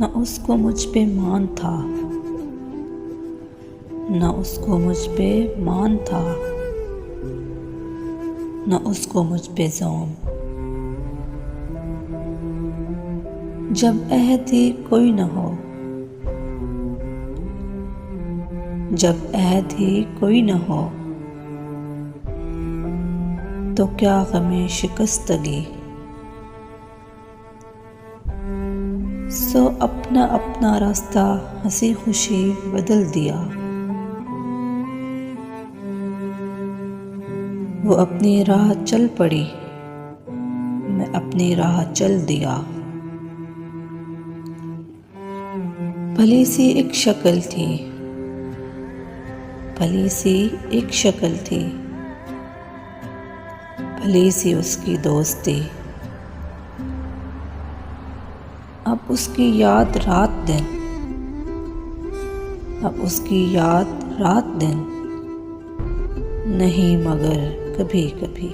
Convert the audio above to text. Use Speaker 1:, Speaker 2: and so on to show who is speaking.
Speaker 1: न उसको मुझ पे मान था, न उसको मुझ पे मान था, न उसको मुझ पे ज़ौम। जब अहद ही कोई न हो, जब अहद ही कोई न हो, तो क्या गमे शिकस्तगी। सो अपना अपना रास्ता हंसी खुशी बदल दिया। वो अपनी राह चल पड़ी, मैं अपनी राह चल दिया। भली सी एक शक्ल थी, भली सी एक शक्ल थी, भली सी उसकी दोस्ती। अब उसकी याद रात दिन, अब उसकी याद रात दिन, नहीं मगर कभी कभी।